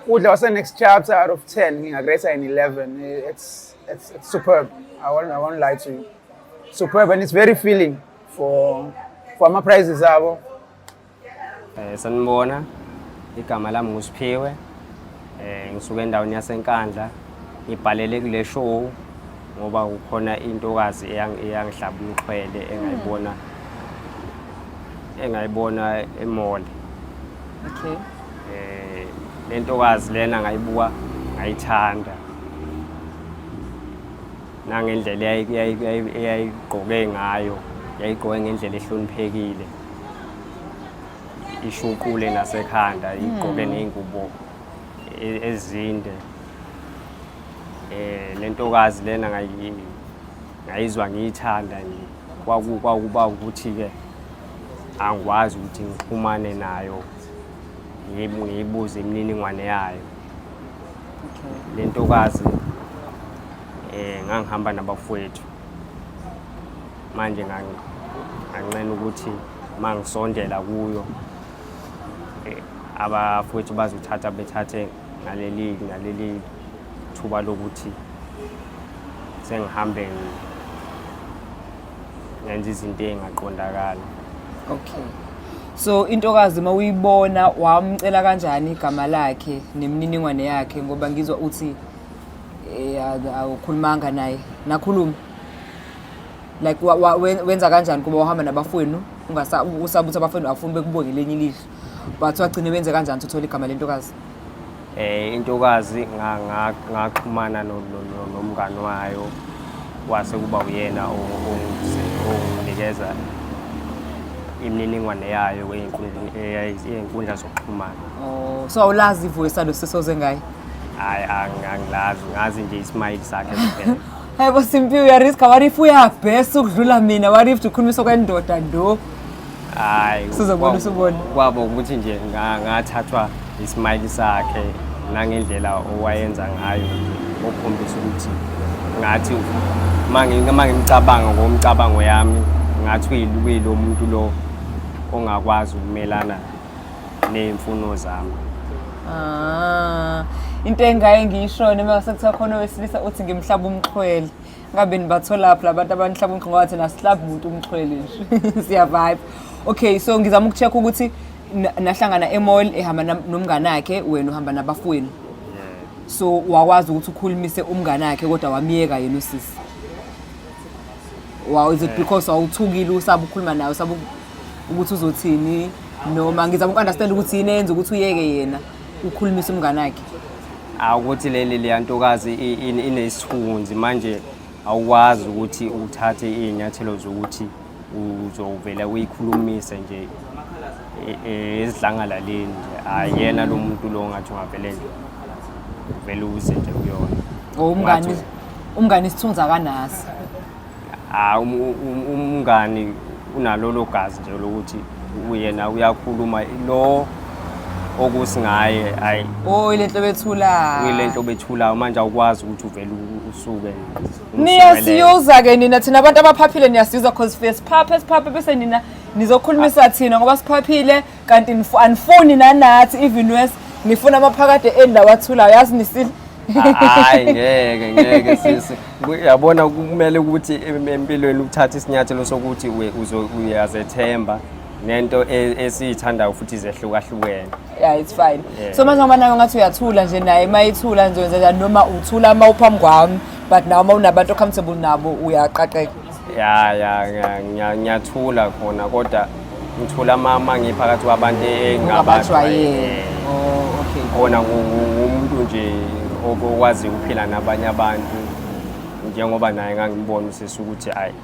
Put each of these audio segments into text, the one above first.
Udla was the next chapter out of 10. Ngingagrade an 11. It's superb. I won't lie to you. Superb, and it's very feeling for my prizes abo. Sanibona, igama lami nguSiphiwe. Ngisuka endaweni yaseNkandla. Ngibhalele kule show ngoba kukhona intokazi eyangihlaba umxhwele engayibona emall. Okay. Le ntokazi lena ngayibuka ngayithanda. Nangendlela eyayigqoke ngayo, yayigqoke ngendlela ehloniphekile. Ishuqule nasekhanda, igqoke neingubo ezinde. Le ntokazi lena ngayizwa ngiyithanda kwakuba ukuthi ke angikwazi ukuthi ngixhumane nayo ngiyibuze imininingwane yayo. Le ntokazi ngangihamba nabafowethu. Manje nganqena ukuthi mangisondela kuyo abafowethu bethathe ngaleli thuba lokuthi sengihambe ngenza izinto ezingaqondakala. Okay. So intokazi mawuyibona wamcela kanjani igama lakhe nemininingwane yakhe ngoba ngizwa uthi awukhulumanga naye. Nakhuluma. Like wenza kanjani kuba uhamba nabafowenu usabuthi abafowenu afuna bekubonge lenye ilihlo. But wagcina wenze kanjani uthola igama lentokazi? Intokazi ngaxhumana nomngani wayo wase kuba uyena onginikeza imininingwane yayo einkundla zokuxhumana. Oh, so awulazi ivoice salo sisoze ngaye? Hayi angilazi, ngazi nje ismile sakhe kuphela. Hayibo Simphiwe uyariska, what if uyabhesa ukudlula mina, what if ukhulumisa kwendoda ndo? Hayi Sizobona usubona. Kwabo ukuthi nje ngathathwa ismile sakhe nangendlela owayenza ngayo okhombisa ukuthi ngathi mangimcabanga ngomcabango yami ngathi uyilo muntu lo ongakwazi ukumelana nezimfuno zami. Into engaye ngiyishone mase kuthiwa khona owesilisa uthi ngimhlaba umxhwele. Ngabe nibathola lapha labantu abanhlaba umxhwele ngathi nasihlaba umuntu umxhwele nje. Siya vibe. Okay, so ngizama ukucheck ukuthi nahlangana emall ehamba nomngane wakhe wena uhamba nabafowenu. So wakwazi ukuthi ukhulumise umngane wakhe kodwa wamiyeka yena usisi. Wow, is it because awuthukile usaba ukukhuluma naye usaba ukuthi uzothini noma ngizama ukunderstand ukuthi yini enza ukuthi uyeke yena ukhulumise umngane wakhe? Ukuthi le ntokazi inesithunzi manje awukwazi ukuthi uthathe izinyathelo zokuthi uzovela uyikhulumise nje ezidlangala leni nje ayena lo muntu lo ngathi ungavele nje vele uze nje kuyona. Umngane isithunza kanasi. Umngane unalolo gazi nje lokuthi uyena uyakhuluma lo okusingaye hayi ilento bethula ilento bethula manje awukwazi ukuthi uvele usuke niyasiuza ke nina thina abantu abaphaphile niyasiuza cause siphaphile bese nina nizokhulumisa thina ngoba siphaphile kanti anifuni nanathi even worse nifuna amaphakade endawo athulayo yazi nisile. Hayi ngeke sisi uyabona kumele ukuthi empilweni uthathe isinyathelo sokuthi uyazethemba nento esiyithandayo futhi izehlukahlukene. Yeah, it's fine. Yeah. So manje ngoba nayo ngathi uyathula nje naye mayithula nje noma uthula mawuphambi kwami but nawo mawunabantu comfortable nabo uyaqaqeka. Ngiyathula khona kodwa ngithula mama ngiphakathi kwabantu engabajwayele. Oh, okay. Khona ngumuntu nje okwazi ukuphila nabanye abantu njengoba naye ngangibona usisi ukuthi hayi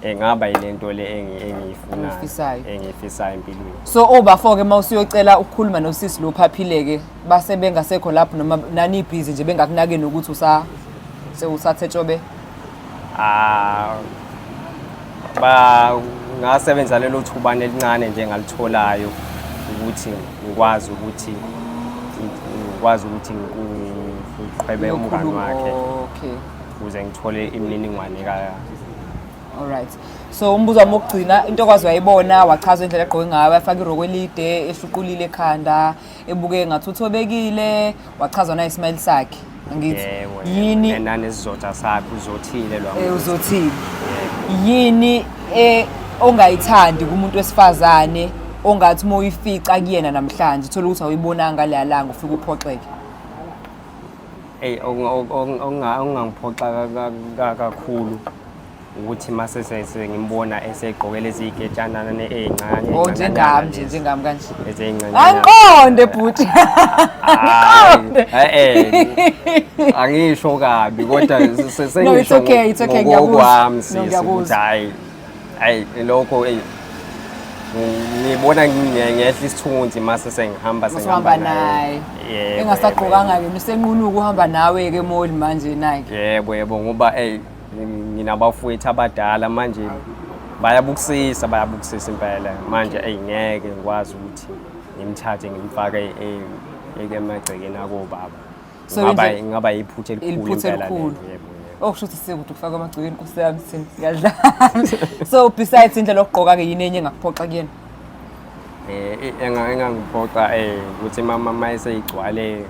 engaba yilento le engiyifisayo empilweni. So obafo-ke mawusiyocela ukukhuluma nosisi lo phaphileke base bengasekho lapho noma nani busy nje bengakunakeni ukuthi usathe tshobe? Ngasebenza lelo thubane elincane nje engalitholayo ukuthi ngikwazi ukuthi ngiqhwebe umngane wakhe. Okay. Ukuze ngithole imininingwane Alright. So umbuzo wami wokugcina into okwazi wayibona wachaza indlela egqoke ngayo wafaka iroko elide eshuqulile ekhanda ebuke ngathi uthobekile wachaza na ismail sakhe ngithi yini nesizotha sakhe uzothile lo uzothile yini ongayithandi kumuntu wesifazane ongathi uma uyifica kuyena namhlanje uthola ukuthi awuyibonanga ngale langa ufika uphoxeke ongangiphoxa kakhulu ukuthi mase sengimbona esegqokele iziketshana ezincane njengami kanje ezincane angiqonde bhuti angisho kabi kodwa No, it's okay, ngokwami ukuthi hayi lokho ngibona ngiyehla isithunzi mase sengihamba naye engasagqokanga ke usenqunuka uhamba nawe ke mall manje naye yebo ngoba nginabafowethu abadala manje bayabukisisa impela manje ngeke ngikwazi ukuthi ngimthathe ngimfake emagcekeni akobaba ngaba iphutha elikhulu impela yebo kusho ukuthi sekuthi ukufaka amagcekeni Nkosi yami sini siyadlala so besides indlela okugqoka ke yini enye engakuphoxa kuyena engangiphoxa ukuthi mama eseyigcwale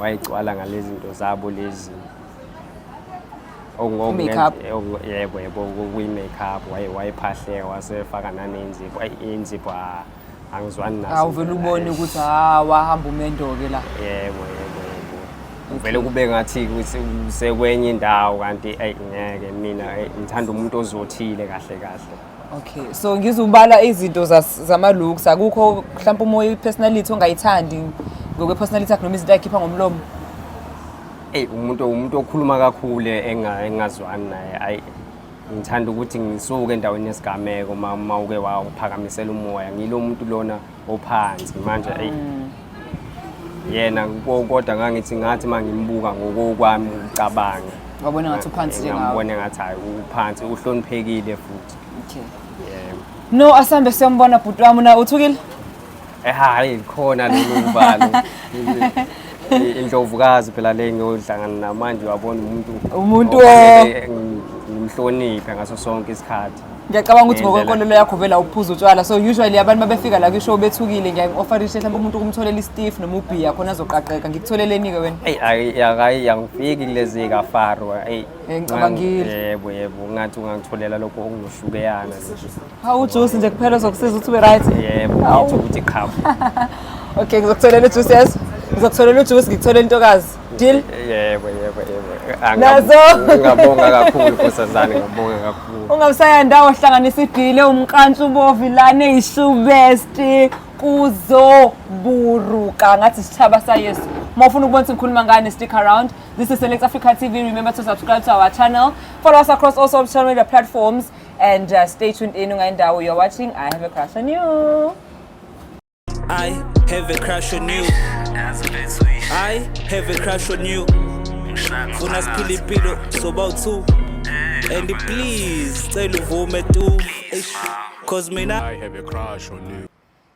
wayigcwala ngalezi zinto zabo lezi yebo kuyi-makeup wayephahleka wasefaka nanenzipho inzipho angizwani nazo awuvele ubone ukuthi wahamba umendo-ke la yebo vele kube ngathi sekwenye indawo kanti ngeke mina ngithanda umuntu ozothile kahle okay so ngizubala izinto zama-looks akukho mhlawumbe uma i-personality ongayithandi ngokwe-personality yakhe noma izinto ayikhipha ngomlomo umuntu okhuluma kakhulu engazwani naye ngithanda ukuthi ngisuke endaweni yesigameko uma uke waphakamisela umoya ngilo muntu lona ophansi manje yena kodwa ngathi mangimbuka ngokwami ucabanga wabona ngathi uphansi njengawe ngibone ngathi hayi uphansi uhloniphekile futhi okay no asambe siyambona bhuti wami na uthukile hayi khona lolu uvalo indlovukazi phela le ngiyodlangana namanje wabona umuntu ngimhloniphe ngaso sonke isikhathi ngiyacabanga ukuthi ngokwenkolelo yakho vela uphuza utshwala so usually abantu mabefika la kwishow bethukile ngiya-offerishe mhlawumbe umuntu ukumtholela i-stiff noma ubhiya khona azoqaqeka ngikutholeleni-ke wena yangifiki kulezi kafaro ngicabangile yebo ngathi ungangitholela lokho okunoshukeyana ujuice nje kuphela zokusiza ukuthi ube right yebo ngithi ukuthi khapha okay ngizokutholela ujuice yes ngizokutholela ujuice ngikutholela intokazi deal yebo nazo ngabonga kakhulu nkosazane ngabonga kakhulu ungamsayandawo hlanganisa idile umqantshu bovilane ey'shubesti kuzoburuka ngathi isithaba sayesu uma ufuna ukubona ukuthi ngikhuluma ngani stick around this is Select Africa TV remember to subscribe to our channel follow us across all social media platforms and stay tuned in ungayendawo you're watching I Have a Crush on You. I have a crush on you. I have a crush on you. Funa siphila impilo sobawu-2 and please cela uvume tu cause mina I have a crush on you.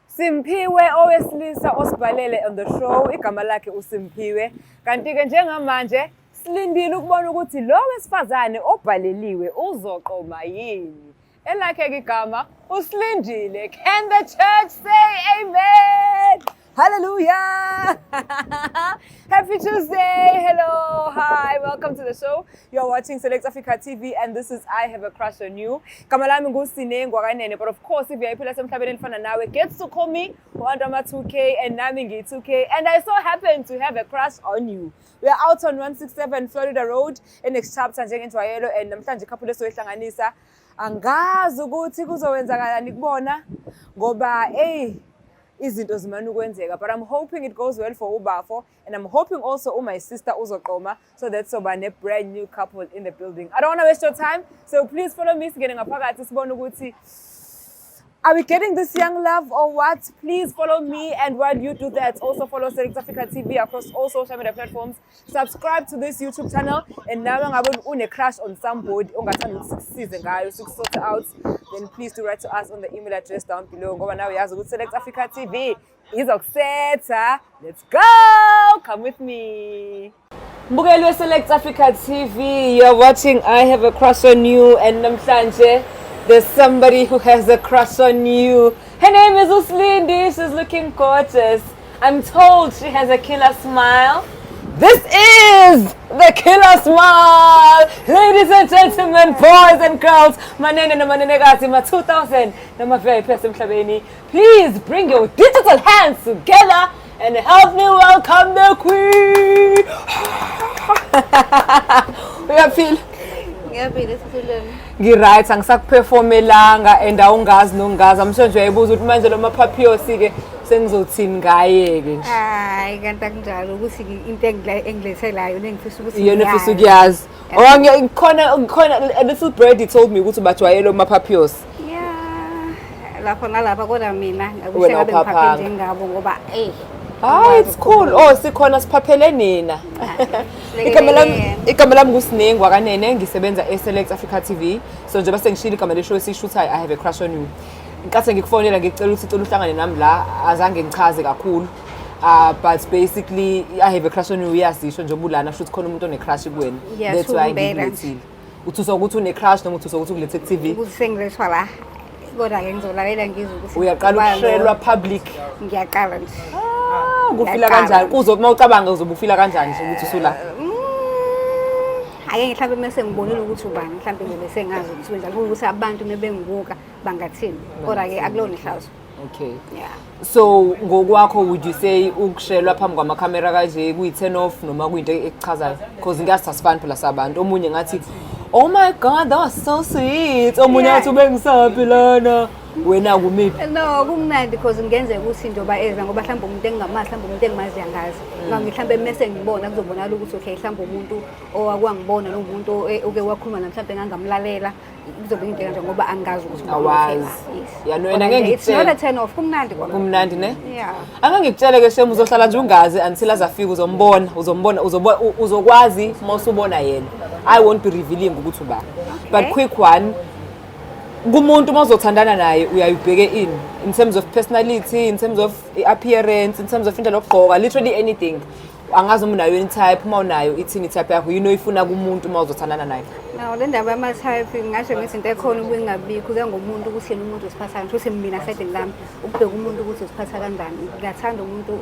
Simphiwe owesilisa osibhalele on the show igama lakhe uSimphiwe kanti-ke njengamanje silindile ukubona ukuthi lo wesifazane obhaleliwe uzoqoma yini elakhe-ke igama usilindile. Can the church say amen? Hallelujah! Happy Tuesday! Hello, hi, welcome to the show. You're watching Select Africa TV and this is I Have a Crush on You. Kamalami ngusine ngwakanene, but of course if you're emhlabeni elifana nawe gets to call me Wandama 2K and nami ngi 2K and I so happen to have a crush on you. We are out on 167 Florida Road in next chapter njengentwayelo and namhlanje couple esoyihlanganisa angazi ukuthi kuzowenzakalani kubona ngoba izinto zimana ukwenzeka but I'm hoping it goes well for Ubafo and I'm hoping also my sister uzoqoma so that's a brand new couple in the building. I don't want to waste your time so please follow me sigene ngaphakathi sibone ukuthi are we getting this young love or what? Please follow me and while you do that also follow Select Africa TV across all social media platforms. Subscribe to this YouTube channel and now ngabe une crush on somebody ongathanda ukusize ngayo sort out then please do write to us on the email address down below ngoba nawe yazi ukuthi Select Africa TV izokusetha. Let's go! Come with me. Mbukeli we Select Africa TV, you're watching I Have a Crush on You, and namhlanje there's somebody who has a crush on you. Her name is Uslindi. She's looking gorgeous. I'm told she has a killer smile. This is the killer smile, ladies and gentlemen, boys and girls. Manene na manenekazi ma 2000 na mavela phese emhlabeni. Please bring your digital hands together and help me welcome the queen. Uyaphila? Ngiyaphila sithuleni. Ngi-right angisakuperformelanga and awungazi nongazi. I'm sure nje uyayibuza ukuthi manje lo mapapiosi ke sengizothini ngaye ke nje. Hayi kanti akunjalo ukuthi into engilethelayo nengifisa ukuthi Yena ufisa ukuyazi. Oh ngikhona a little birdie told me ukuthi bajwayele mapapiosi. Yeah. Lapha nalapha kodwa mina Wena ngakushaka uphaphanga. bengiphaphe njengabo ngoba Ah, it's cool. Oh, sikhona siphaphele nina. Igama lami nguSinengwa kaNene, ngisebenza eSelect Africa TV. So njengoba sengishilo igama leshow esishuthayo I Have a Crush on You. Inkathi ngikufonela ngicela ukuthi ucela uhlangane nami la, azange ngichaze kakhulu. But basically I Have a Crush on You uyasisho nje ubulana futhi khona umuntu one crush kuwena. That's why ngilethile. Uthuswa ukuthi une crush noma uthuswa ukuthi ukulethe ku-TV? ukuthi sengilethwa la. Kodwa ke ngizolalela ngizwe ukuthi Uyaqala ukushelwa public. ngiyaqala nje. Ukufila kanjani? Kuzobe mawucabanga uzobe ufila kanjani nje ukuthi usula? Ake mhlawumbe mase ngibonile ukuthi ubani mhlawumbe ngibe sengazi ukuthi wenza ukuthi abantu nebengibuka bangathini. Kodwa ke akulona ihlazo. Okay. Yeah. So ngokwakho would you say ukushelwa phambi kwamakhamera kanje kuyi-turn off noma kuyinto ekuchazayo? Because ngiyasasifani phela sabantu. Omunye ngathi oh my god, that was so sweet. Omunye athi ubengisaphi lana. Wena kumiphi? No, kumnandi because ngenzeka ukuthi njoba eza ngoba mhlawumbe umuntu engingamazi mhlawumbe umuntu engimazi yangazi. Mhlawumbe mase ngibona kuzobonakala ukuthi okay mhlawumbe umuntu owakwangibona nomuntu oke wakhuluma nami mhlawumbe engangamlalela kuzobe into kanje ngoba angazi ukuthi awazi. Yeah, no, ngeke ngikutshele. It's not a turn off, kumnandi kona. Kumnandi ne? Yeah. Ake ngikutshele ke Shem uzohlala nje ungazi until azafika uzombona uzokwazi mawusubona yena. I won't be revealing ukuthi uba. But quick one, kumuntu mawuzothandana naye uyayibheke in terms of personality, in terms of appearance, in terms of indlela yokugqoka, literally anything. Angazi uma unayo type, uma unayo ithini type yakho, you know ifuna kumuntu mawuzothandana naye. Now le ndaba yama type ngasho ngezinto ekhona ukungabikho kuya ngomuntu ukuthi yena umuntu usiphatha kanjani futhi mina side ngami ukubheka umuntu ukuthi usiphatha kanjani. Ngiyathanda umuntu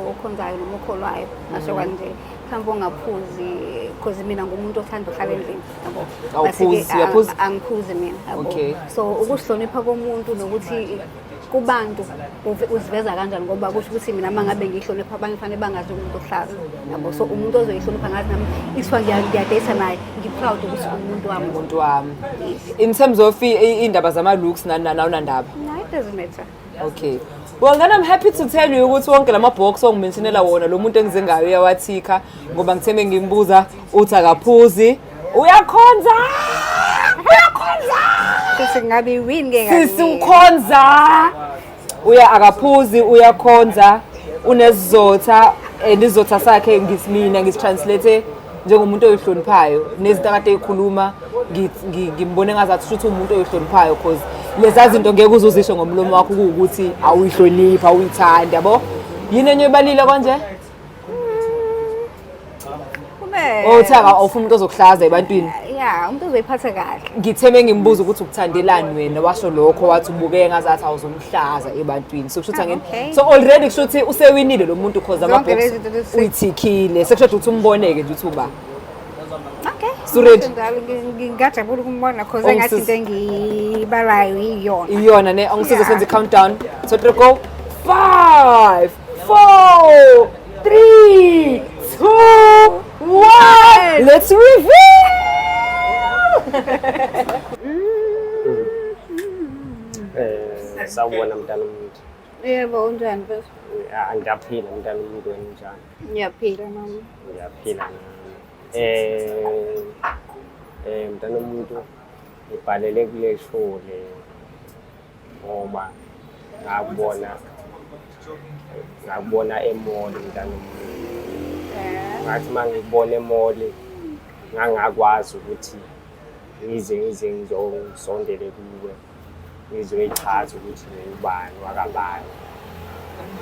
okhonzayo noma okholwayo ngasho kanje. Mhlawumbe ongaphuzi because mina ngumuntu othanda uhlala endlini yabo. Awuphuzi, uyaphuza? Angiphuzi mina yabo. Okay. So ukuhlonipha komuntu nokuthi kubantu uziveza kanjani ngoba kusho ukuthi mina mangabe ngihlonipha abanye fanele bangazi umuntu ohlaza yabo. So umuntu ozoyihlonipha ngathi nami iswa ngiyadate naye ngiproud ukuthi umuntu wami. Umuntu wami. In terms of indaba zama looks nanandaba. No, it doesn't matter. Okay. Well, then I'm happy to tell you ukuthi wonke lama box ongimentionela wona lo muntu engize ngayo uyawathika ngoba ngithembe ngimbuza uthi akaphuzi uyakhonza Sisi ngabe win ke ngabe. sisi ukhonza akaphuzi uyakhonza unesizotha isizotha sakhe ngisimina ngisitranslate njengomuntu oyihloniphayo nezinto akade ezikhuluma ngimbone ngazathi futhi umuntu oyihloniphayo because lezi zinto ngeke uzozisho ngomlomo wakho ukuthi awuyihlonipha awuyithanda yabo yini enye ebalile konje othaka awufuna umuntu ozokuhlaza ebantwini yeah umuntu uzoyiphatha kahle ngitheme ngimbuza ukuthi ukuthandelani wena washo lokho wathi ubukeke ngazathi awuzomhlaza ebantwini so kushuthi ngene so already kushuthi usewinile lo muntu because ama-box uyithikile sekushode ukuthi umboneke nje ukuthi uba okay Suredi. ngingajabula ukumbona because engathi into engibalayo iyona ne angisize senze countdown so 3 go 5 4 3 2 1 let's reveal Sawubona mntana umuntu. yebo unjani bese Ngiyaphila mntana umuntu wena unjani? ngiyaphila nami Ngiyaphila nami. Mntana umuntu ngibhalele kule show le ngoba ngakubona emall mntana umuntu. Ngathi mangikubona emall ngangakwazi ukuthi ngize ngizosondele kuwe ngizoyichaza ukuthi ngubani wakabani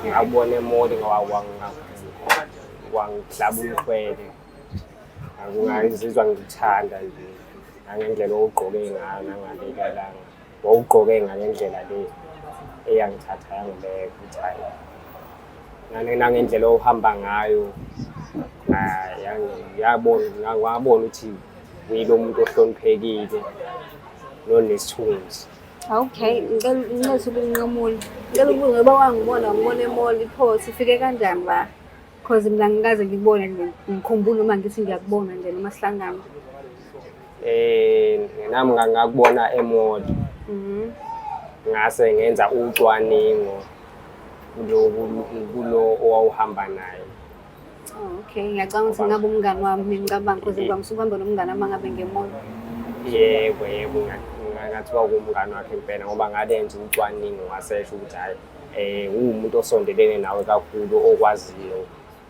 ngakubona emall ngawanghlaba umkhwele Ngizizwa ngikuthanda nje nangendlela owugqoke ngayo nangalekelanga wawugqoke ngalendlela le eyangithatha yangibeka ukuthi hayi nangendlela ohamba ngayo ngabona ukuthi uyilo muntu ohloniphekile nonesithunzi. Okay, ngicela ukunqamula. Ngicela ukubuza ngoba ngibona e-mall ipho sifike kanjani la? Because mina ngikaze ngibone nje ngikhumbula uma ngithi ngiyakubona nje noma sihlangana. Nami ngakubona e-mall. Ngase ngenza ucwaningo kulo owawuhamba naye. Okay, ngiyacabanga ukuthi ngabe umngani wami ngicabanga ukuthi ngisuke uhamba nomngani ama ngabe nge-mall. Yebo ngathiwa kumngani wakhe impela ngoba ngalenza ucwaningo ngasesho ukuthi hayi umuntu osondelene nawe kakhulu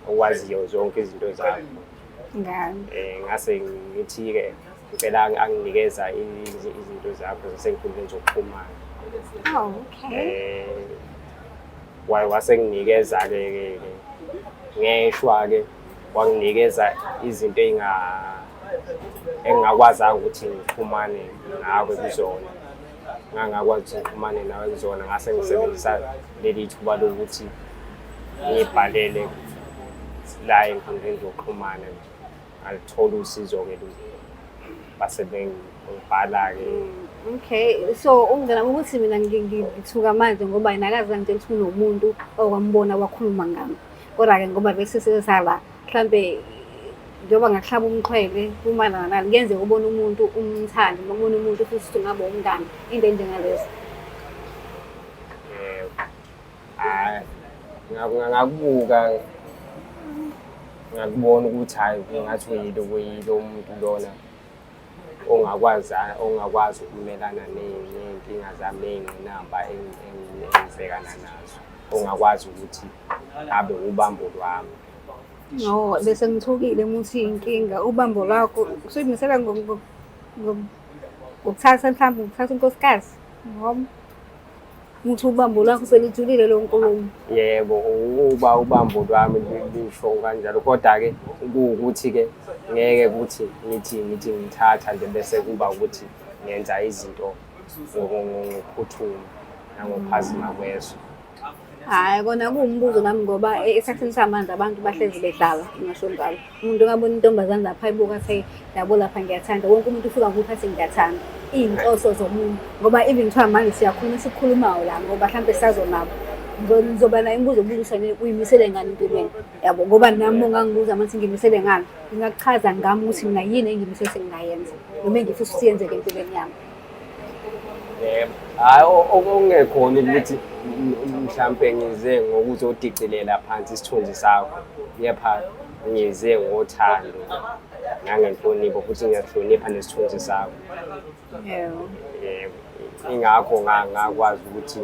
okwaziyo zonke izinto zakho. Ngani? Ngase ngithi-ke impela anginikeza izinto zakho zasenkundleni zokuxhumana. Okay. Wasenginikeza-ke ngeshwa-ke wanginikeza izinto engingakwazanga ukuthi ngixhumane nawe kuzona. Ngangakwazi ukuthi ngixhumane nawe kuzona ngase ngisebenzisa leli thuba lokuthi ngibhalele la enkundleni zokuxhumana ngalithola usizo-ke base bengibhala-ke. Okay, so ungizama ukuthi mina ngithuka manje ngoba inakazi ngitshela ukuthi kunomuntu okwambona wakhuluma ngami. Kodwa-ke ngoba bese sesala mhlambe njengoba ngakuhlaba umxhwele kumayelana nalo kuyenzeka ubone umuntu umthandi noma ubone umuntu futhi ukuthi ngabe umngani into enjengalezo. Ngakubuka ngakubona ukuthi hayi ngathi kuyilo muntu lona ongakwazi ukumelana ney'nkinga zami ney'ngqinamba engibhekana nazo, ongakwazi ukuthi abe ubambo lwami. No, bese ngithukile muthi inkinga ubambo lwakho usuyimisela ngokuthatha mhlawumbe ukuthatha unkosikazi ngoba muthi ubambo lwakho selijulile lo nkulumo. Yebo ubambo lwami lisho kanjalo kodwa-ke kuwukuthi-ke ngeke ukuthi ngithi ngithatha nje bese kuba ukuthi ngenza izinto ngokuphuthuma nangokuphazima kweso. Hayi kona kuwumbuzo nami ngoba esikhathini samanje abantu bahlezi bedlala ngisho njalo. Umuntu ngabona intombazane lapha ibuka athi yabo lapha ngiyathanda. Wonke umuntu ufika nguphi athi ngiyathanda. Iy'nhloso zomuntu ngoba even kuthiwa manje siyakhuluma esikhulumayo la ngoba mhlawumbe sazonabo. Ngizoba nayo imibuzo ukuthi uyimisele ngani empilweni yabo ngoba nami ungangibuza manje ngimisele ngani ngingakuchaza ngami ukuthi mina yini engimisele sengingayenza noma engifisa ukuthi yenzeke empilweni yami. Hayi okungekhona ukuthi mhlampe ngize ngokuthi odicilela phansi isithunzi sakho, kepha ngize ngothando nangenhlonipho futhi ngiyahlonipha nesithunzi sakho. Yebo. Ingakho ngakwazi ukuthi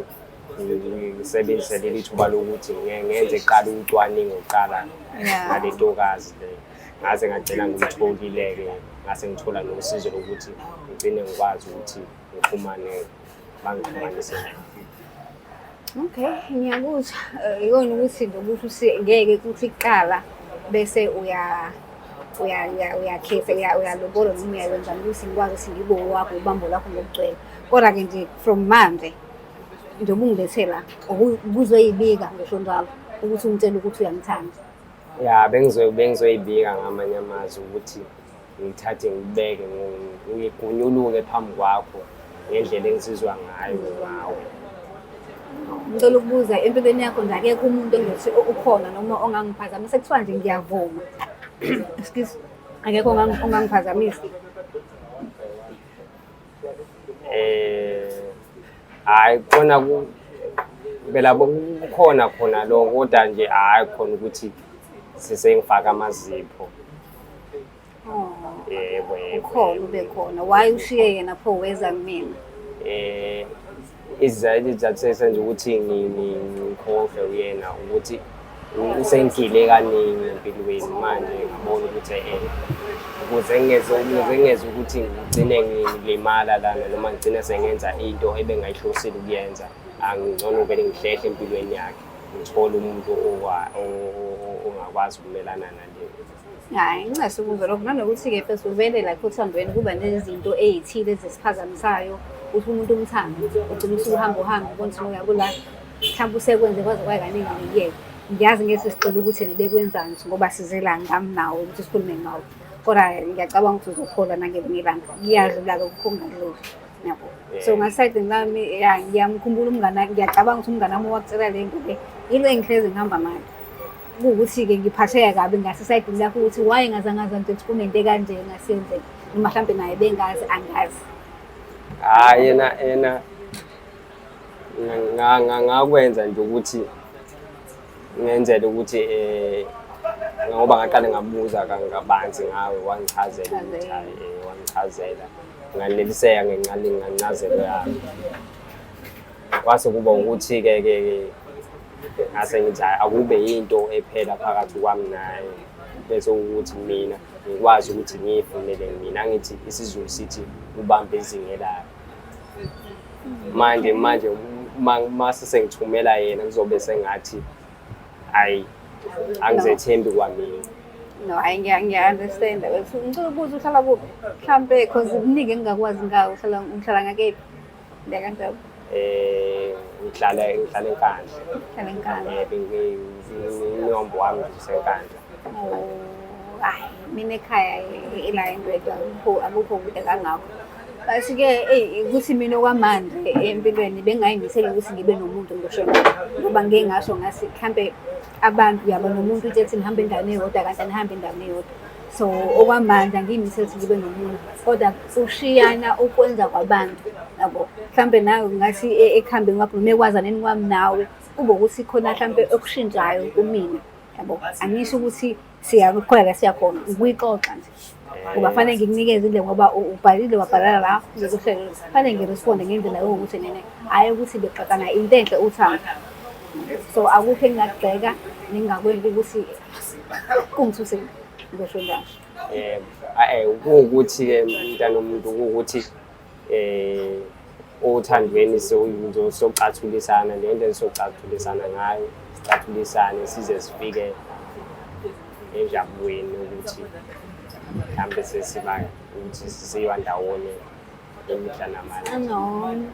ngisebenzise leli thuba lokuthi ngenze kuqala ucwaningo kuqala ngale ntokazi le. Ngase ngagcina ngimtholile-ke ngase ngithola nosizo lokuthi ngigcine ngikwazi ukuthi ngixhumane bangixhumanise. Okay, ngiyakuzwa. Yikona ukuthi nje ukuthi ngeke kuthi kuqala bese uyakhetha uyalobola noma uyayenza ukuthi ngikwazi ukuthi ngibe wakho ubambo lakho ngokugcwele. Kodwa-ke nje from manje njengoba ungilethe la ukuzoyibika ngisho njalo ukuthi ungitshela ukuthi uyangithanda. Ya bengizoyibika ngamanye amazwi ukuthi ngithathe ngibeke ngikunyuluke phambi kwakho ngendlela engizizwa ngayo ngawe. Ngicela ukubuza empilweni yakho nje akekho umuntu engithi ukhona noma ongangiphazamisa sekuthiwa nje ngiyavuma. Excuse, akekho ongangiphazamisa. Hayi khona phela kukhona khona lo kodwa nje hayi khona ukuthi sisengifaka amazipho. Yebo Ukhona ube khona. Why ushiye yena pho weza kumina? Izizathu senze ukuthi ngikhohlwe uyena ukuthi usengigile kaningi empilweni manje ngabona ukuthi ukuze ngingeze ukuthi ngigcine ngilimala lana noma ngigcine sengenza into ebengayihlosile ukuyenza angingcono vele ngihlehle empilweni yakhe ngithole umuntu ongakwazi ukumelana nale. Hayi ngicela ukuza lokho nanokuthi-ke first uvele like uthandweni kuba nezinto ey'thile ezisiphazamisayo uthi umuntu umthanda ugcina usuhamba ubona ukuthi uyabula mhlawumbe usekwenze kwaze kwayekaningi ngiyeke ngiyazi ngeke sicela ukuthi bekwenzani ngoba sizela ngami nawe ukuthi sikhulume ngawo kodwa ngiyacabanga ukuthi uzophola nangelinye ilanga ngiyazi la lokho kungadluli yabo so ngasayide ngami ngiyamkhumbula umngane ngiyacabanga ukuthi umngane wami wakucela le nto le yilo engihlezi ngihamba nayo ukuthi-ke ngiphatheka kabi ngasesayidini lakho ukuthi waye ngazangazazi ukuthi kunento ekanje ngasenzeka noma mhlawumbe naye bengazi angazi. Hayi yena ngakwenza nje ukuthi ngenzele ukuthi ngoba ngaqale ngabuza kabanzi ngawe wangichazela ukuthi wangichazela ngaleliseka ngencazelo yami kwase kuba ukuthi-ke ngase ngithi akube yinto ephela phakathi kwami naye bese ukuthi mina ngikwazi ukuthi ngiyivumele mina ngithi isiZulu sithi ubambe izingelayo manje mase sengithumela yena kuzobe sengathi hayi angizethembi kwamina. No, ngiya-understand. Ngicela ukubuza uhlala kuphi mhlampe because kuningi engingakwazi ngawo uhlala ngakephi kanjalo. Ngihlala eNkandla. Uhlala eNkandla. Inyombo wami useNkandla. Hayi mina ekhaya ila into akukho kude kangakho. Basi-ke ukuthi mina okwamanje empilweni bengayimisela ukuthi ngibe nomuntu ngishona ngoba ngeke ngasho ngasi mhlampe abantu yaba nomuntu uthi nihambe endaweni eyodwa kanti nihambe endaweni eyodwa so okwamanje angiyimisela ukuthi ngibe nomuntu kodwa ushiyana ukwenza kwabantu yabo mhlampe nawe ngathi ekuhambeni kwakho noma ekwazaneni kwami nawe kube ukuthi khona mhlampe okushintshayo kumina yabo angisho ukuthi siyakhona siyakhona ukuyixoxa nje ngoba fanele ngikunikeze indlela ngoba ubhalile wabhalela la ngizohlelo fanele ngiresponde ngendlela yokuthi nene hayi ukuthi bexoxana into enhle uthando so akukho engingagxeka ningakwenzi ukuthi kungithuse ngisho njalo ukuthi-ke mntana umuntu ukuthi othandweni socathulisana lento esocathulisana ngayo sicathulisane size sifike enjabulweni ukuthi mhlambe sesiba ukuthi sisiwa ndawonye imihla namanje. No,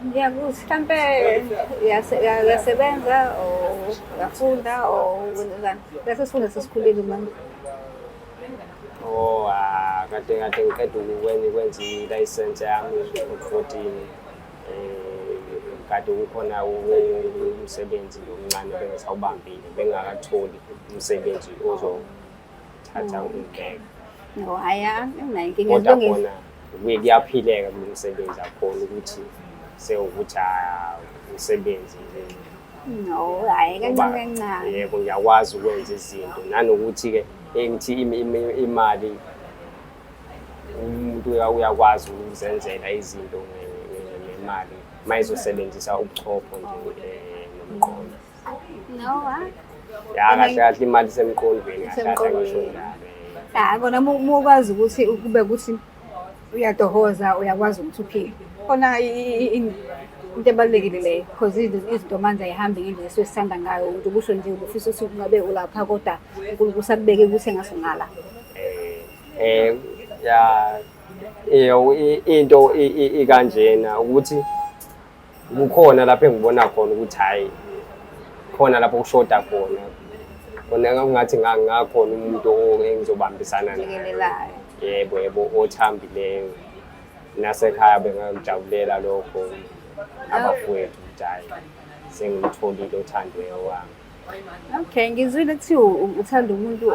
ngiyakuthi mhlampe uyasebenza or uyafunda or wenzani bese sifunda sesikhulile manje. Kade ngiqeda ukwenza i-license yami ngo-14 kade kukhona umsebenzi omncane bengisawubambile bengakatholi umsebenzi ozothatha ungibheka. No, haya nginayinkinga kodwa khona kuyaphileka kulo msebenzi akhona ukuthi sewukuthi umsebenzi nje. No, hayi kancane. Yebo ngiyakwazi ukwenza izinto nanokuthi-ke ngithi imali umuntu uyakwazi ukuzenzela izinto ngemali mayizosebenzisa ubuchopho nje nomqondo. No, hayi. Kahle imali semqondweni kahle ngisho njalo. Kona ukwazi ukuthi kube ukuthi uyadohoza uyakwazi ukuthi uphile khona into ebalulekile leyo because izinto manje ayihambi ngendlela esisithanda ngayo umuntu kusho nje ufisa ukuthi kungabe ulapha kodwa uNkulunkulu sakubeke ukuthi engasungala into ikanjena ukuthi kukhona lapho engibona khona ukuthi hayi khona lapho kushoda khona ngathi ngakhona umuntu engizobambisana naye. Yebo othambileyo nasekhaya bengajabulela lokho abafowethu ukuthi hayi sengimtholile othandweyo wami. Okay, ngizwile ukuthi uthanda umuntu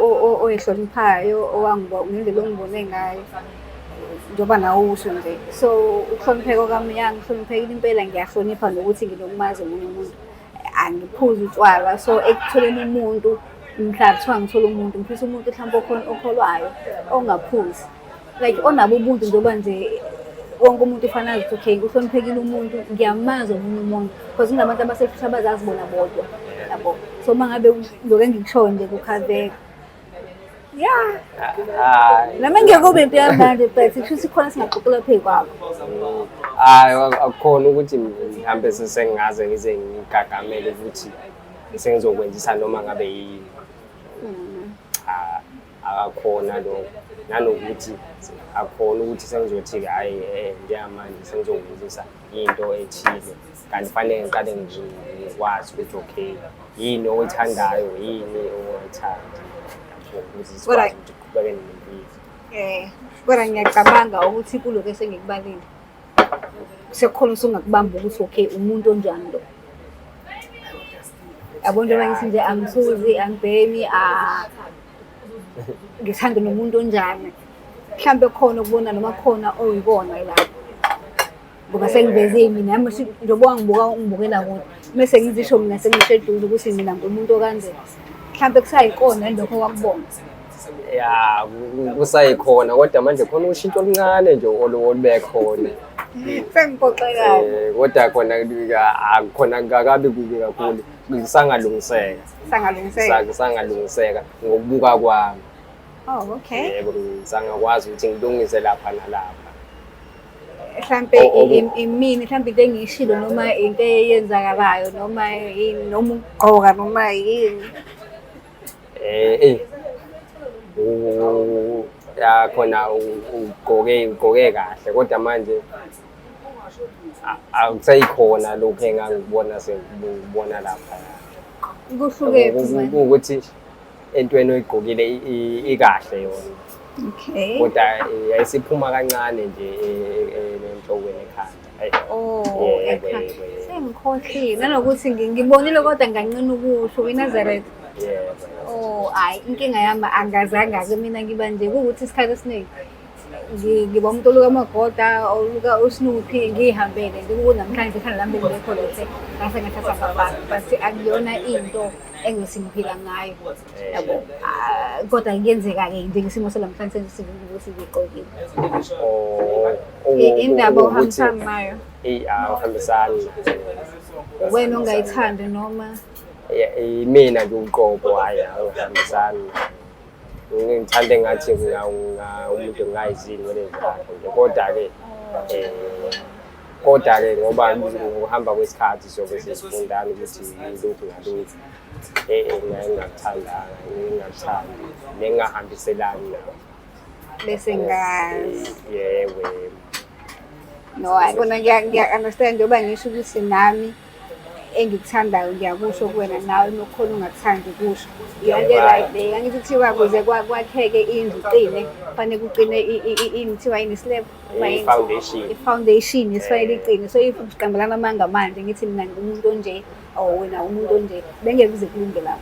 oyihloniphayo ngendlela ongibone ngayo njengoba nawe usho nje so ukuhlonipheka kwami ngihloniphekile impela ngiyahlonipha nokuthi nginokumazi omunye umuntu angiphuzi utshwala so ekutholeni umuntu mhla kuthiwa ngithola umuntu ngifisa umuntu mhlawumbe okholwayo ongaphuzi like onabo ubuntu njengoba nje wonke umuntu ufana ukuthi okay uhloniphekile umuntu ngiyamazi omunye umuntu because kunabantu abasefisa abazazi bona bodwa yabo so mangabe lokho engikushoyo nje kukhaveka nami ngiyakube into yamanje but kusho khona singaxoxela phezu kwabo. Akukhona ukuthi mhlambe sesengaze ngize ngigagamele ukuthi sengizokwenzisa noma ngabe yini akakhona lo nanokuthi akhona ukuthi sengizothi hayi njengamanje sengizokuzisa into ethile kanti fanele ngiqale ngikwazi ukuthi okay yini oyithandayo yini ongayithandi ukuthi sikwazi ukuthi kuqhubeke nempilo. Kodwa ngiyacabanga ukuthi kuloko esengikubalile sekukhona usungakubamba ukuthi okay umuntu onjani lo. Yabo njengoba ngithi nje angisuzi angibhemi ngithanda nomuntu onjani mhlambe khona ukubona noma khona oyibona lapho ngoba sengiveze mina nami njengoba ngibukela kude bese ngizisho mina sengisheduze ukuthi mina ngumuntu okanje mhlambe kusayikona lokho wakubona ya kusayikhona kodwa manje khona ushintsho oluncane nje olube khona sengiphoxekayo kodwa khona akukhona ngakabi kubi kakhulu sangalungiseka ngokubuka kwami. Oh okay. Yebo ngisangakwazi ukuthi ngilungise lapha nalapha. Mhlambe imini mhlambe into engiyishilo noma into eyenzakalayo noma yini noma ugqoka noma yini. Ya khona ugqoke kahle kodwa manje akusayikhona lokho engangibona sengibona lapha. Kuhluke ukuthi entweni oyigqokile ikahle yona. Okay. Kodwa ayisiphuma kancane nje enhlokweni ekhanda. Sengikhohlile nanokuthi ngibonile kodwa ngincane ukusho iNazareth. Yebo. Hayi inkinga yami angazanga ke mina ngiba nje ukuthi isikhathi esiningi ngiba umuntu oluka amagoda oluka uSnoopy ngihambele ngikubo namhlanje khona lambe ngekho lethe ngase ngathatha ngabantu but akuyona into engithi ngiphila ngayo yabo kodwa kuyenzeka ke njengesimo selamhlanje sengisibuka ukuthi ngiqokile indaba ohambisana nayo awuhambisani wena ongayithandi noma mina nje uqobo hayi awuhambisani ngithande ngathi umuntu ngayizini ngolezakhe kodwa ke ngoba ngokuhamba kwesikhathi sobe sesifundana ukuthi lokhu nalokhu ngingathandi nengahambiselani nawo bese ngazi yebo no akona ngiya-understand njengoba ngisho ukuthi nami engikuthandayo ngiyakusho kuwena nawe nokukhona ungakuthandi kusho yonke right le angithi kuthiwa kuze kwakheke indlu iqine kufanele kuqine kuthiwa yini slab i-foundation esifanele iqine so if uqambelana amanga manje ngithi mina ngumuntu onje wena umuntu onje bengeke kuze kulunge lapho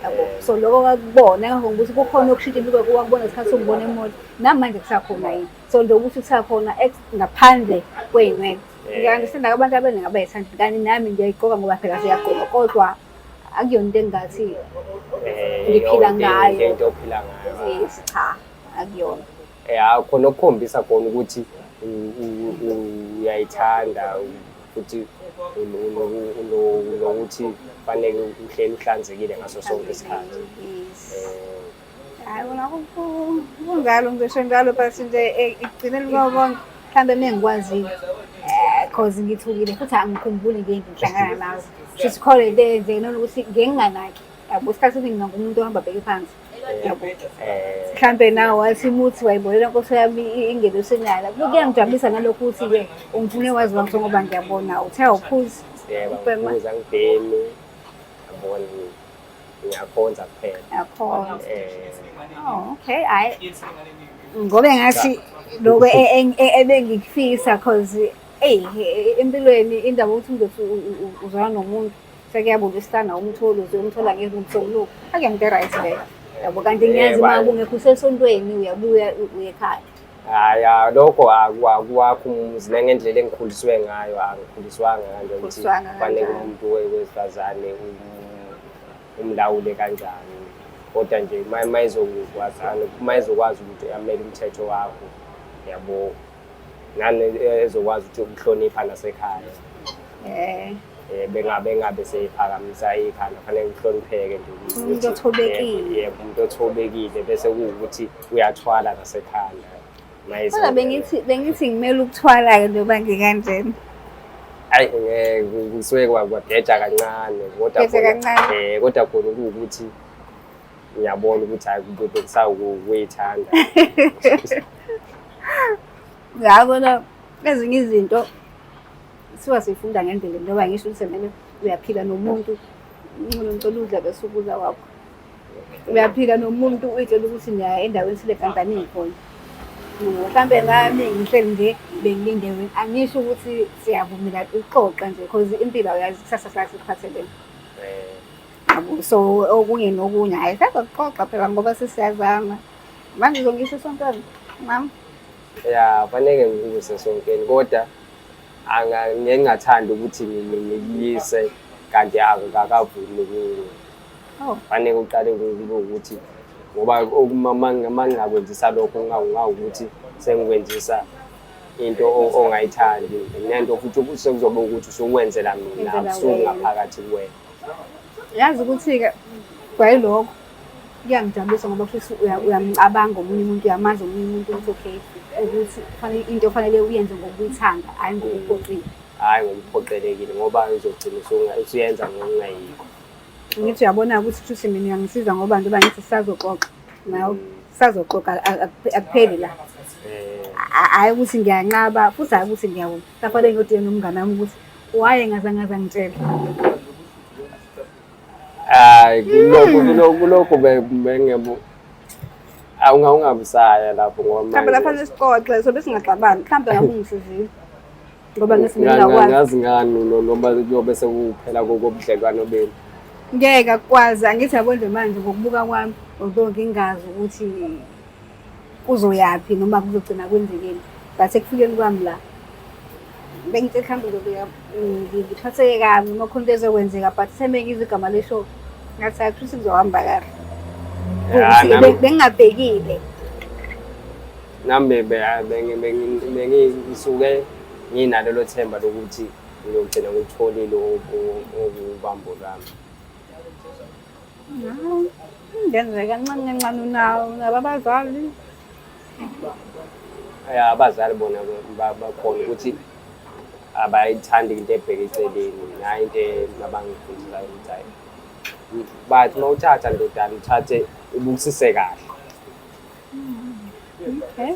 yabo so lokho kakubona ngakho ukuthi kukhona okushintsha lokho wakubona isikhathi sokubona emoto namanje kusakhona yini so nje ukuthi kusakhona ngaphandle kwey'nwele. Ngiya-understand abantu abaningi abayithandi kanti nami ngiyayigqoka ngoba phela siyagqoka kodwa akuyona into engathi ngiphila ngayo. Into ophila ngayo. Yes, cha akuyona. Khona okukhombisa khona ukuthi uyayithanda futhi unokuthi fanele uhleli uhlanzekile ngaso sonke isikhathi. Hayi wona kunjalo ngisho njalo but nje igcinele konke mhlambe mengikwazi cause ngithukile futhi angikhumbuli ngihlangana nawe futhi khona into nje nokuthi ngenganaki yabo isikhathi esiningi ngumuntu ohamba bheke phansi yabo mhlambe nawe wathi muthi wayibolela nkosi yami ingelo usenala kuyangijabulisa nalokho ukuthi-ke ungifune wazi wami ngoba ngiyabona uthi awuphuzi ngiphuza ngibhemi yabona ngiyakhonza kuphela yakhona okay hayi ngobe ngathi lokho ebengikufisa cause empilweni indaba ukuthi ungothi uzwana nomuntu sekuyabulisana umtholo umthola ngezomtholo akuyonto right leyo yabo kanti ngiyazi uma kungekho usesontweni uyabuya uye ekhaya. Hhayi lokho akuwakho umuzi nangendlela engikhuliswe ngayo angikhuliswanga kanje ukuthi kufanele umuntu wesifazane umlawule kanjani kodwa nje uma ezokwazi ukuthi amele umthetho wakho yabo nani ezokwazi ukuthi ukuhlonipha nasekhaya bengabe seyiphakamisa ikhanda fanele ngihlonipheke nje umuntu othobekile yebo umuntu othobekile bese kuwukuthi uyathwala nasekhanda kodwa bengithi ngimele ukuthwala-ke njengoba ngikanjena hayi ngisuke kwadeja kancane kodwa Deja kancane. kodwa khona ukuthi ngiyabona ukuthi hayi bekusakuyithanda. Ngiyabona ezinye izinto siwa sifunda ngendlela ngoba ngisho ukuthi manje uyaphila nomuntu umuntu oludla bese ukudla wakho. Uyaphila nomuntu uyitshela ukuthi niya endaweni sile kampani ikhona. Mhlambe ngami ngihleli nje bengilindewe angisho ukuthi siyavumela uxoxa nje because impilo uyazi kusasa sakhe siphathelene. So okunye nokunye hayi sazoxoxa phela ngoba sesiyazama. Manje ngizongisho sonkana mama. Ya fanele ngikuse sonkeni kodwa ngingathanda ukuthi ngiyise kanti akakavumi kimi. Oh. Fanele uqale kube ukuthi ngoba mangingakwenzisa lokho ngawukuthi sengikwenzisa into ongayithandi nento futhi sekuzobe ukuthi usukwenzela mina akusungaphakathi kuwena. Yazi ukuthi-ke kwayilokho kuyangijabulisa ngoba kusho uyamcabanga omunye umuntu uyamazi omunye umuntu ukuthi okay ukuthi fanele into ofanele uyenze ngokuyithanda hayi ngokuphoqile. Hayi ngokuphoqelekile ngoba uzogcina usuyenza ngokungayikho. Ngithi uyabona ukuthi kusho mina uyangisiza ngoba njengoba ngithi sisazoxoxa nawe sisazoxoxa akupheli la. Hayi ukuthi ngiyanqaba futhi hayi ukuthi ngiyabona safanele ngiyodinga nomngane wami ukuthi waye ngazange ngitshela. Hayi kulokho bengebu ungabusaya lapho ngoba Mhlawumbe lapha nesixoxe so bese singaxabani mhlawumbe ngabe ungisizile ngoba ngisingakwazi ngazi ngani noma kuyobe sekuphela kokubudlelwano benu. ngeke akwazi angithi yabo nje manje ngokubuka kwami although ngingazi ukuthi kuzoyapi noma kuzogcina kwenzekeni but ekufikeni kwami la bengithi mhlawumbe ngiphatheke kabi noma khona into ezokwenzeka but semengizwe igama lesho ngathi akuthi kuzohamba kahle. Bengingabhekile nami bengisuke nginalelo themba lokuthi ngiyogcina ngitholile okubambo lami. ngenzeka kancane kancane unawo nabazali. Abazali bona bakhona ukuthi abayithandi into ebheke eceleni nayo into abangifundisayo ukuthi hayi bathi uma uthatha ndodana uthathe ubukisise kahle. Okay.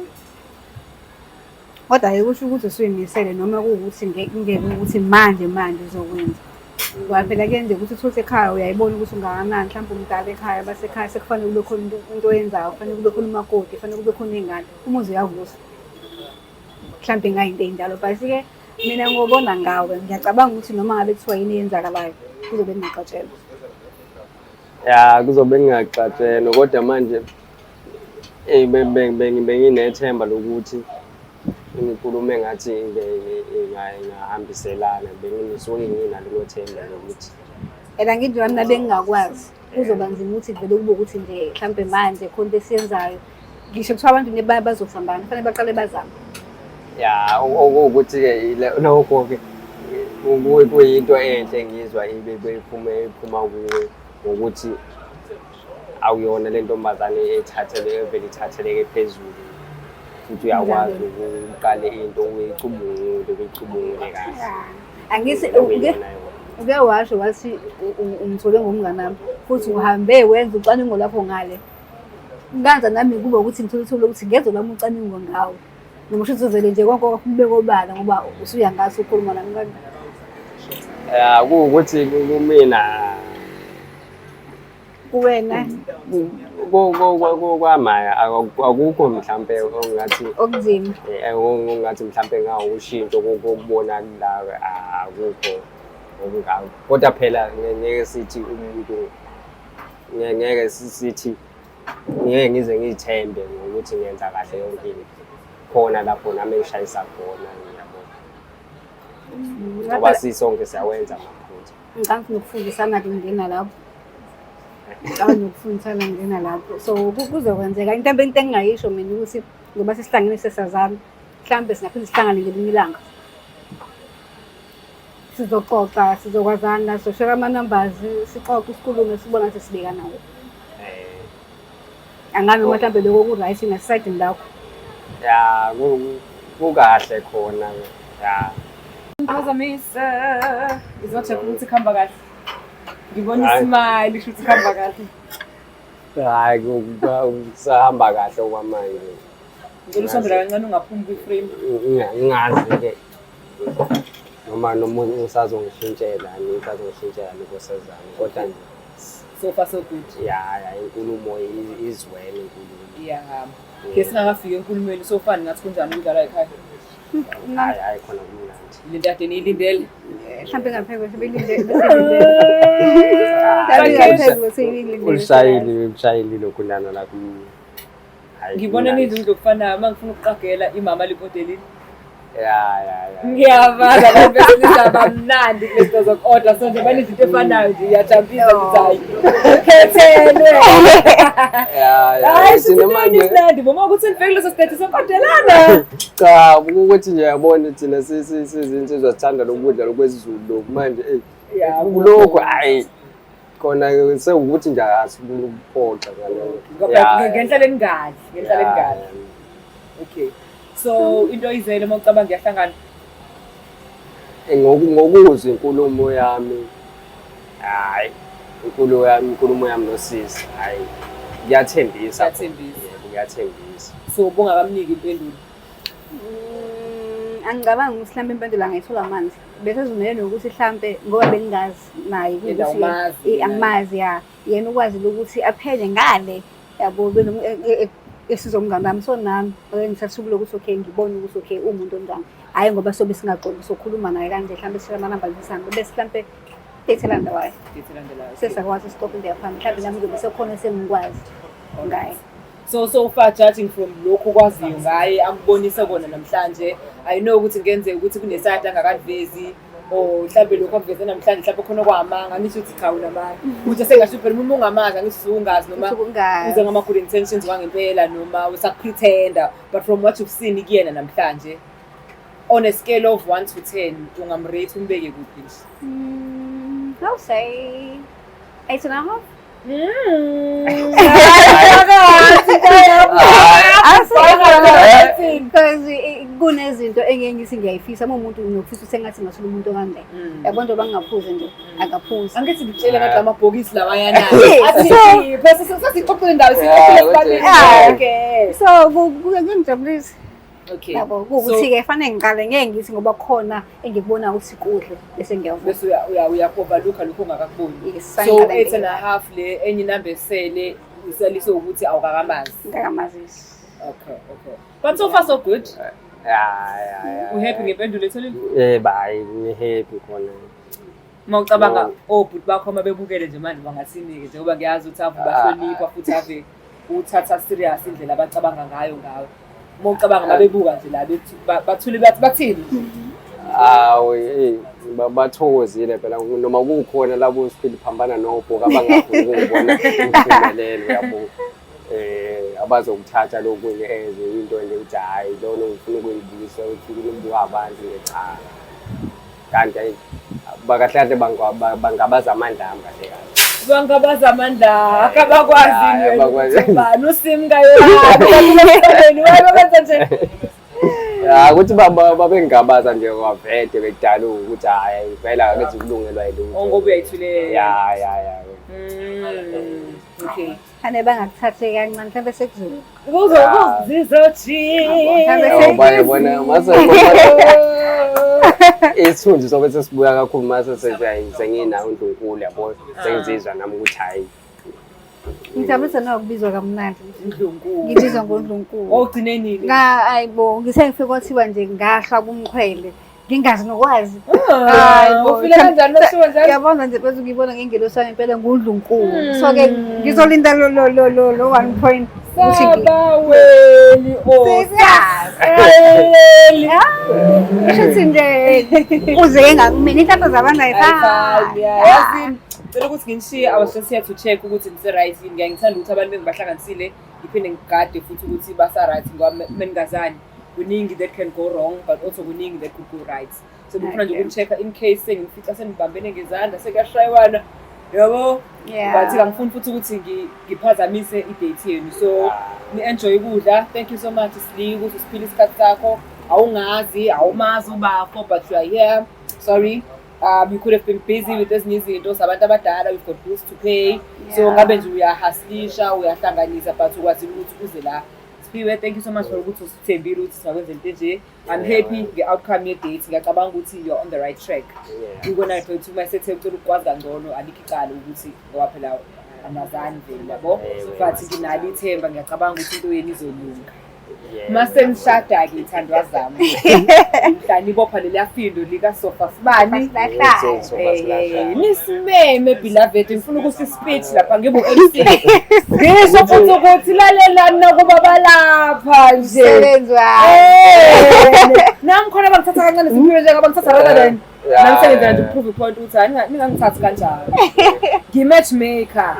Kodwa ayikusho ukuthi usuyimisele noma kuwukuthi ngeke ukuthi manje uzokwenza. Ngoba phela kuyenzeka ukuthi uthole ekhaya uyayibona ukuthi ungakanani mhlawumbe umdala ekhaya basekhaya sekufanele kube khona into oyenzayo kufanele kube khona umakoti kufanele kube khona ingane umuzi uyavusa mhlawumbe ngayinto enjalo but-ke mina ngobona ngawe ngiyacabanga ukuthi noma ngabe kuthiwa yini eyenzakalayo kuzobe kungaxatshelwa. Ya kuzobe ngingaxatshelwa kodwa manje benginethemba lokuthi ngikhulume ngathi ingahambiselana bengisuke nginalo themba lokuthi Ela ngithi mina bengingakwazi kuzoba nzima ukuthi vele kube ukuthi nje mhlawumbe manje khona into esiyenzayo ngisho kuthiwa abantu bazohlambana kufanele baqale bazame. Ya ukuthi-ke lokho-ke kuyinto enhle ngizwa iphuma kuwe ngokuthi awuyona le ntombazane vele ithatheleke phezulu futhi uyakwazi ukuqale into uyicubungule kahle. Angithi uke washo wathi umthole ngomngane nami futhi uhambe wenza ucwaningo lapho ngale. Nganza nami kube ukuthi ngithole ukuthi ngenze lami ucwaningo ngawo. Noma shothi vele nje konke kube kobala ngoba usuyangazi ukhuluma nami kanjani. Ya ukuthi kumina Kuwena kwamaya akukho mhlambe ongathi okunzima. Ongathi mhlambe ngawushintsho kokubona la akukho okungako kodwa phela ngeke sithi umuntu ngeke sithi ngeke ngize ngithembe ngokuthi ngenza kahle yonke into khona lapho nami ngishayisa khona ngiyabona ngoba sisonke siyawenza amaphutha. Ngicabanga ukufundisana ngingena lapho. Ngicabanga ukufundisana ngingena lapho so kuzokwenzeka into engingayisho mina ukuthi ngoba sesihlangene sesazana mhlambe singaphinde sihlangane ngelinye ilanga sizoxoxa sizokwazana soshare ama-numbers sixoxe sikhulume sibona ukuthi sibeka nawo. Angazi noma mhlambe lokho ku-right nasayidini lakho. Ya kukahle khona ya Phazamisa. Ngizocheck ukuthi khamba kahle. Ngibona ismile isho ukuthi khamba kahle. Hayi kusahamba kahle okwamanje. Ngicela usondela kancane ungaphumi kwi-frame. Ngingazi ke. Noma usazongishintshela ngosazana kodwa nje So far so good. inkulumo izwele inkulumo. Yeah. Ke singakafika enkulumweni so far ngathi kunjani ukudlala ekhaya. Hayi khona kumnandi. Linda ade niyilindele. Mhlawumbe ngaphezulu sebelinde. Ushayili lokulana la ku. Ngibona nizwe lokufana mangifuna ukuqagela imama lipotelini. Ya. Ngiyavaza la bese nizaba mnandi kulezo zokorder so nje bani izinto efanayo nje iyajampisa ukuthi khethelwe. Hayi sinamanje mnandi boma ukuthi ngifike leso state sokodelana. Cha ukuthi nje yabona thina sizinto ezithanda lokudla lokwezulu manje kuloko hayi khona sekuthi nje asifuna ukuphoxa ngalo. Ngenhlale ngingazi. Okay. So into izele mawucabanga ngiyahlangana. Ngokuzwa inkulumo yami. Hayi. Inkulumo yami noSisi. Hayi. Ngiyathembisa. Ngiyathembisa. So bungakamniki impendulo. Angicabangi ukuthi mhlawumbe impendulo angayithola manje. Bese sizimele nokuthi mhlawumbe ngoba bengazi naye ukuthi angimazi yena ukwazi ukuthi aphele ngale yabo esizomngane wami so nami ngisasubula ukuthi okay ngibone ukuthi okay umuntu onjani hayi ngoba sobe singaqondi sokhuluma naye kanje mhlawumbe sishaya namba zisambe bese mhlawumbe ethelanda wayo sesakwazi stop there phambi mhlawumbe nami ngibe sekhona sengikwazi ngaye so far judging from lokho kwaziyo ngaye akubonisa kona namhlanje I know ukuthi ngenzeka ukuthi kunesayida angakavezi mhlawumbe lokho akuveze namhlanje mhlawumbe khona kwamanga ngisho ukuthi cha unamanga ukuthi sengasho phela umuntu ungamazi ngisho ungazi noma uze ngama good intentions wangempela noma usakupretenda but from what you've seen kuyena namhlanje on a scale of 1 to 10 ungamrate umbeke kuphi nje I'll say 8.5 because kunezinto engeke ngisi ngiyayifisa umuntu unofisa sengathi ngasho umuntu okande yabona nje bangaphuze nje akaphuze angithi ngitshele ngathi amabhokisi lawa yanayo athi bese sasixoxela indawo sixoxela okay so kungijabulisa okay yabo ukuthi ke fanele ngiqale ngeke ngithi ngoba khona engikubona ukuthi kudle bese ngiyavuma bese uyacoverlooka lokho ongakakuboni so 8.5 le enye inamba esele usaliso ukuthi awukakamazi ngakamazi okay but so far so good Yeah. Happy ngempendulo etholile? Happy khona. Mawucabanga obhuti bakho mabebukele nje manje bangathinike njengoba ngiyazi ukuthi ave bahlonipha futhi ave uthatha serious indlela abacabanga ngayo ngawe. Mawucabanga mabebuka nje la bethi bathule bathi bathini? Bathokozile phela noma kukhona labo siphila phambana nobhoka abangafuni ukubona impumelelo yabo. Abazokuthatha lokunye into nje ukuthi hayi lona ngifuna ukuyibuyisa ukuthi kubuka abantu ngecala kanti bakahlahle bangabaza amandla kahle kahle bangabaza amandla akabakwazi bani usimkayo bakubeni wayenza nje ukuthi babengabaza nje kwavede bekudala ukuthi hayi impela akezi kulungelwa yilutho ngoba uyayithule ya okay ane bangakuthathe kancane mhlawumbe sekuzulu zizothi bayabona mase isithunzi sobe sesibuya kakhulu mase senginawo uNdlunkulu yabo sengizizwa nami ukuthi hayi ngijabulisa nokubizwa kamnandi uNdlunkulu ngibizwa ngoNdlunkulu ogcine nini ayibo ngisengifike kwathiwa nje ngahla kumkhwele ngingazi nokwazi ufile kanjani masiwa njalo yabona nje bese ngibona ngengelosana impela ngoNdlunkulu so ke ngizolinda lo 1 point sabaweni osaseli shithi nje uze ngakumina inhlanhla zabantu ayifani yazi phela ukuthi ngishiye I was just here to check ukuthi ngise right yini ngiyangithanda ukuthi abantu bengibahlanganisile ngiphinde ngigade futhi ukuthi basa right ngoba meningazani kuningi that can go wrong but also kuningi that could go right so ngifuna nje ukucheck in case sengifica senibambene ngezandla sekuyashaywana yabo but ngifuna futhi ukuthi ngiphazamise idate yenu so ni enjoy ukudla thank you so much Sli ukuthi usiphile isikhathi sakho awungazi awumazi ubafo but you are here. Sorry, you could have been busy with ezinye izinto sabantu abadala, we've got bills to pay. So ngabe nje uyahaslisha uyahlanganisa but ukwazi ukuthi uze la. Spiwe, thank you so much for ukuthi usithembile ukuthi singakwenza into nje. I'm happy nge-outcome ye-date. Ngiyacabanga ukuthi you're on the right track. Ngibona ukuthi uma sethe ucela ukwazi kangcono alikho icala ukuthi ngoba phela amazani vele yabo. Futhi nginalo ithemba ngiyacabanga ukuthi into yeni izolunga. Mase nishada-ke ithandwa zami. Mhla nibopha leliya findo likaSofa Sibani. Nisimeme beloved, ngifuna ukuthi speech lapha ngibu-MC. Ngisho futhi ukuthi lalelani nakuba balapha nje. Sebenzi Nami khona bangithatha kancane Siphiwe nje ngabangithatha rather than nami sengenzela nje uprove point ukuthi ningangithathi kanjalo. Ngi-matchmaker.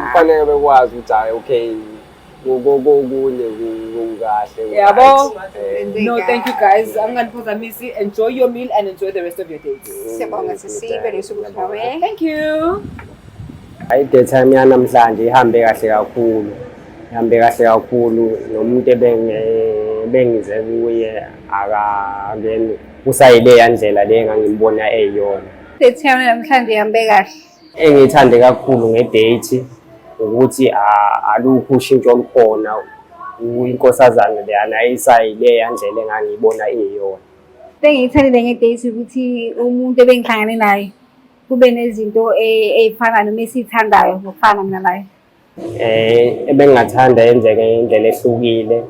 Kufanele bekwazi ukuthi hayi okay kunye kukahle. Yabo. No, thank you guys. Anganiphazamisi. Enjoy your meal and enjoy the rest of your dates. Siyabonga sisibe lesukuthi nawe. Thank you. Hayi date yami yanamhlanje ihambe kahle kakhulu. Ihambe kahle kakhulu nomuntu bengize kuye akangeni usayile yandlela le engangimbona eyiyona. Date yami namhlanje ihambe kahle. Engithande kakhulu ngedate ukuthi alukho ushintsho olukhona inkosazana leyana ayisayile yandlela engangiyibona eyiyona. Engiyithandile ngedate ukuthi umuntu ebengihlangane naye kube nezinto ezifana noma esithandayo ngokufana mina naye. Ebengathanda yenzeke ngendlela ehlukile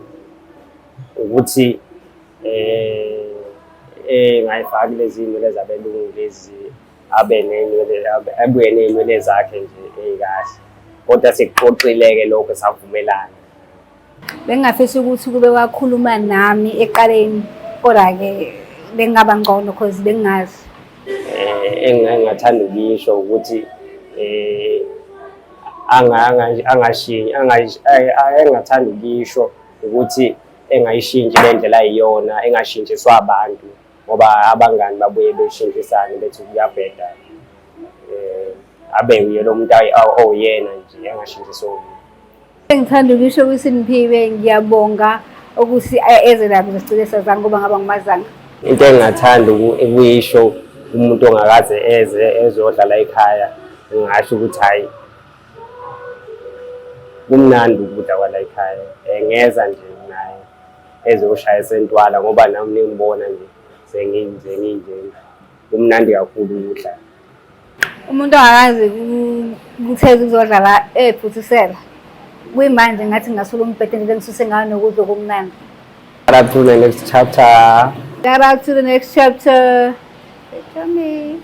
ukuthi ngayifaki lezi zinto zabelungu lezi abuye ney'nwele zakhe nje ey'kahle kodwa sekuxoxile-ke lokho savumelana. Bengingafisa ukuthi kube wakhuluma nami eqaleni kodwa-ke bengingaba ngcono because bengingazi. Engingathanda ukisho ukuthi engingathanda ukisho ukuthi engayishintshi le ndlela ayiyona engashintshiswa abantu ngoba abangani babuye beshintshisane bethi kuyabheda abe uye lo muntu oyena nje engashintshiswa. Ngithanda ukisho kuSiphiwe ngiyabonga ukuthi eze lapho sicile sazange ngoba ngaba ngumazanga. Into engingathanda ukuyisho umuntu ongakaze ezodlala ekhaya ngingasho ukuthi hayi kumnandi ukudla kwala ekhaya ngeza nje naye ezoshaya sentwala ngoba nami ningibona nje senginje kumnandi kakhulu ukudla. Umuntu ongakazi kutheza ukuzodlala ephuthisela kuyimanje ngathi ngasula umbhede ngisuse ngayo nokudla okumnandi. Shout out to the next chapter. Shout out to the next chapter. Tell me.